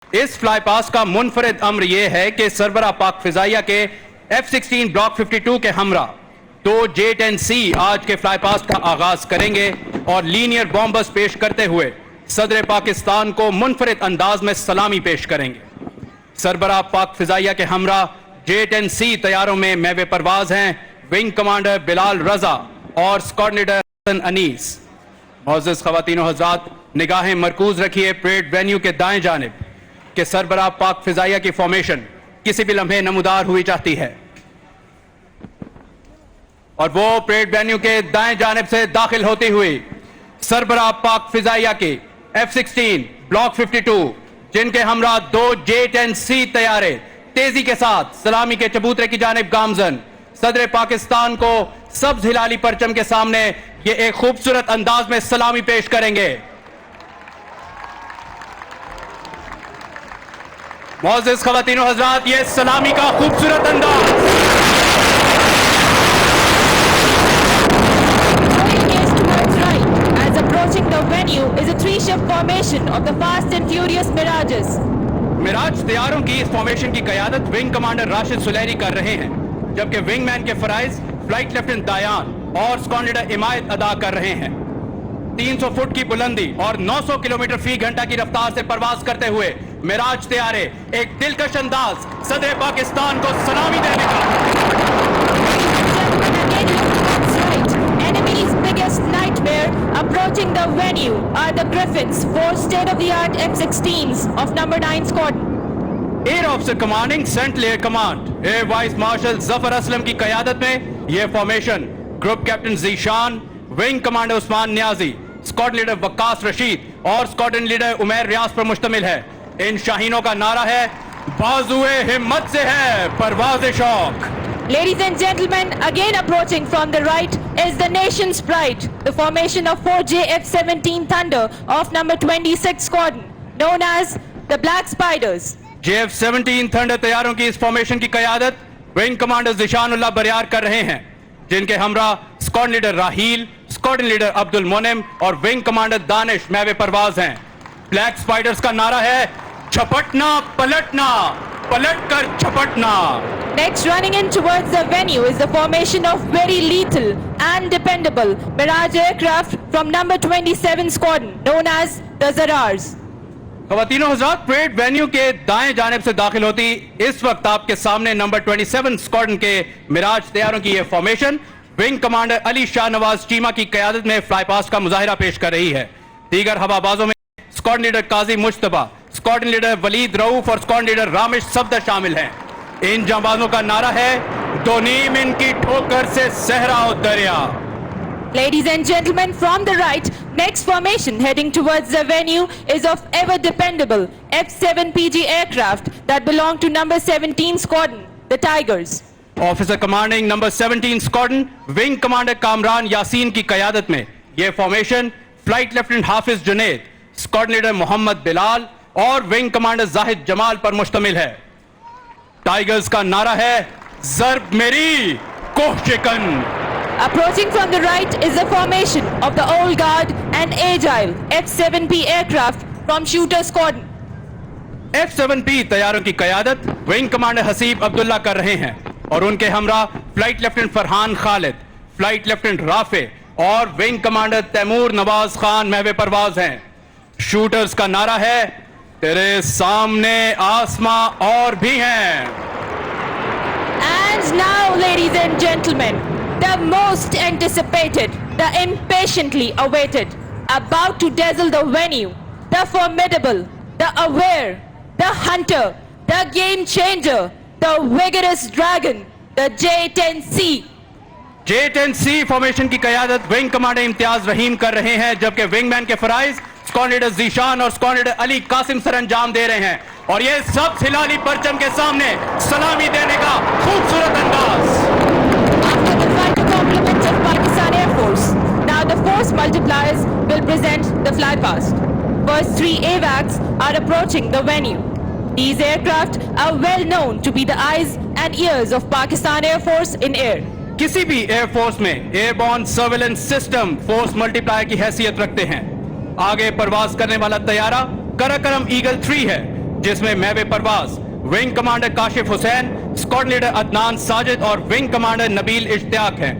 इस फ्लाई पास का मुनफरिद अम्र यह है कि सरबराह पाक फिजाइया के F-16 ब्लॉक 52 के हमरा तो J-10C आज के फ्लाई पास का आगाज करेंगे और लीनियर बॉम्बर्स पेश करते हुए सदर पाकिस्तान को मुनफरिद अंदाज में सलामी पेश करेंगे। सरबराह पाक फिजाइया के हमरा J-10C तैयारों में महवे परवाज हैं विंग कमांडर बिलाल रजा और स्क्वाड लीडर हसन अनीस। मुअज़्ज़ज़ ख़वातीन व हज़रात, निगाहें मरकूज रखिए परेड वेन्यू के दाएं जानिब कि सरबराह पाक फिजाइया की फॉर्मेशन किसी भी लम्हे नमूदार हुई चाहती है और वो परेड वेन्यू के दाएं जानिब से दाखिल होती हुई सरबराह पाक फिजाइया के F-16 ब्लॉक 52 जिनके हमरा 2 J-10C तैयारे तेजी के साथ सलामी के चबूतरे की जानिब गामजन सदर पाकिस्तान को सब्ज हिलाली परचम के सामने ये एक खूबसूरत अंदाज में सलामी पेश करेंगे। मुअज़्ज़ज़ ख़वातीन व हज़रात, ये सलामी का खूबसूरत अंदाज। Approaching the venue is a three-shift formation of the Fast and Furious Mirages. Miraj तैयारों की इस फॉर्मेशन की क़यादत विंग कमांडर राशिद सुलैरी कर रहे हैं, जबकि विंगमैन के फराइज फ्लाइट लेफ्टिनेंट दायान और स्क्वाड लीडर इमायत अदा कर रहे हैं। 300 फुट की बुलंदी और 900 किलोमीटर फी घंटा की रफ्तार से परवाज करते हुए मिराज तैयारे एक दिलकश अंदाज सदर पाकिस्तान को सलामी देने का। Enemy's biggest nightmare approaching the venue are the Griffins, 4 state-of-the-art F-16s of number 9 Squadron. Air officer commanding central air command air vice marshal Zafar Aslam की क़यादत में यह formation group captain Zeeshan, wing commander Usman Niazi, squad leader Waqas Rashid और स्क्वाड्रन लीडर उमैर रियाज पर मुश्तमिल है। इन शाहीनों का नारा है बाजुए हिम्मत से है परवाज़े शौक। Ladies and gentlemen, again approaching from the right is the nation's pride, the formation of 4 JF-17 Thunder of number 26 Squadron, known as the Black Spiders. JF-17 Thunder तैयारों की इस फॉर्मेशन की क़यादत विंग कमांडर ज़िशानुल्लाह बरियार कर रहे हैं, जिनके हमरा स्क्वाड लीडर राहील, स्क्वाड्रन लीडर अब्दुल मोनिम और विंग कमांडर दानिश महवे परवाज हैं। ब्लैक स्पाइडर्स का नारा है झपटना पलटना, पलट कर झपटना। Next, running in towards the venue is the formation of very lethal and dependable Mirage aircraft from number 27 Squadron, known as the Zarars. ख़वातीन व हज़रात, परेड वेन्यू के दाएं जानिब से दाखिल होती इस वक्त आपके सामने नंबर 27 स्क्वाड्रन के मिराज तैयारों की यह formation wing commander Ali Shah Nawaz Cheema की क़यादत में फ्लाई पास का मुजाहिरा पेश कर रही है। दीगर हवाबाजों में स्क्वाड लीडर काजी मुश्तबा, स्क्वाड लीडर वलीद रऊफ और स्क्वाड लीडर रामिश सफदर शामिल हैं। इन जांबाजों का नारा है दो नीम इनकी ठोकर से सहरा और दरिया। Ladies and gentlemen, from the right, next formation heading towards the venue is of ever dependable F-7PG aircraft that belong to number 17 Squadron, the Tigers. Officer commanding number 17 squadron wing commander Kamran Yasin की क़यादत में यह formation flight lieutenant हाफिज Junaid, squad leader Mohammad Bilal और wing commander Zahid Jamal पर मुश्तमिल है। Tigers का नारा है ज़र्ब मेरी कोह शिकन। Approaching from the right is the formation of the old guard and agile F-7P aircraft from Shooter Squadron. F-7P तैयारों की क़यादत विंग कमांडर हसीब अब्दुल्ला कर रहे हैं और उनके हमरा flight lieutenant Farhan Khalid, flight lieutenant Rafe और विंग कमांडर तैमूर नवाज खान महवे परवाज हैं। शूटर्स का नारा है तेरे सामने आसमां और भी हैं। And now, ladies and gentlemen, the most anticipated, the impatiently awaited, about to dazzle the venue, the formidable, the aware, the hunter, the game changer, the vigorous dragon, the J-10C. J-10C formation की क़यादत wing commander Imtiaz रहीम कर रहे हैं, जबकि wingman के फराइज squad leader Zeeshan और squad leader Ali Qasim सर अंजाम दे रहे हैं और ये सब हिलाली परचम के सामने सलामी देने का खूबसूरत अंदाज। After the fighter complement of Pakistan Air Force, now the force multipliers will present the flypast. First 3 AWACS are approaching the venue. These aircraft are well known to be the eyes and ears of Pakistan Air Force in air. किसी भी air force में airborne surveillance system force multiplier की हैसियत रखते हैं। आगे परवाज करने वाला तैयारा कराकरम ईगल 3 है, जिसमें महवे परवाज, wing commander Kashif Hussain, squad leader Adnan Sajid और विंग कमांडर नबील इश्तियाक हैं।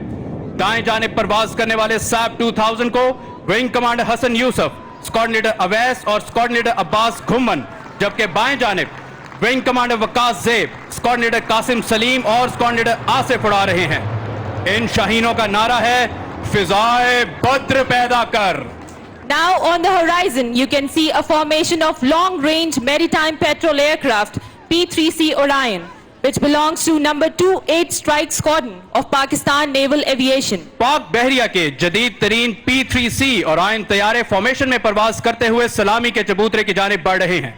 दाएं जानिब परवाज करने वाले सैप 2000 को wing commander Hasan Yusuf, squad leader Awais और स्क्वाड लीडर अब्बास घुम्मन, जबकि बाएं जानिब विंग कमांडर वकास जेब, स्क्वाड लीडर कासिम सलीम और स्क्वाड लीडर आसिफ उड़ा रहे हैं। इन शाहीनों का नारा है फिजाए बद्र पैदा कर। Now on the horizon, you can see a formation of long-range maritime patrol aircraft P-3C Orion, which belongs to number 28 Strike Squadron of Pakistan Naval Aviation. पाक बहरिया के जदीद तरीन P-3C Orion तैयारे फॉर्मेशन में परवाज करते हुए सलामी के चबूतरे की जानिब बढ़ रहे हैं।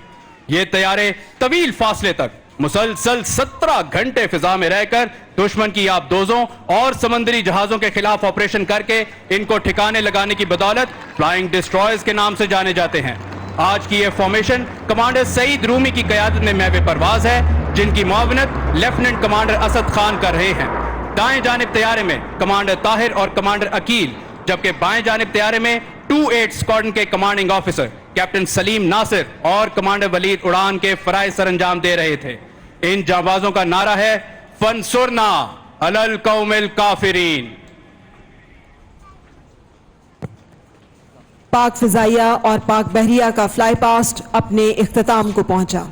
ये तैयारे तवील फासले तक मुसलसल 17 घंटे फिजा में रहकर दुश्मन की आबदोजों और समंदरी जहाजों के खिलाफ ऑपरेशन करके इनको ठिकाने लगाने की बदौलत फ्लाइंग डिस्ट्रॉयर्स के नाम से जाने जाते हैं। आज की ये फॉर्मेशन कमांडर सईद रूमी की क़यादत में महवे परवाज है, जिनकी मुआवनत लेफ्टिनेंट कमांडर असद खान कर रहे हैं। दाएं जानिब तैयारे में कमांडर ताहिर और कमांडर अकील, जबकि बाएं जानिब तैयारे में 28 स्क्वाड्रन के commanding officer captain Salim Nasir और कमांडर वलीद उड़ान के फराइज सरंजाम दे रहे थे। इन जाबाजों का नारा है फंसुरना अलल कौमिल काफिरीन। पाक फिजाइया और पाक बहरिया का फ्लाई पास्ट अपने इख्तिताम को पहुंचा।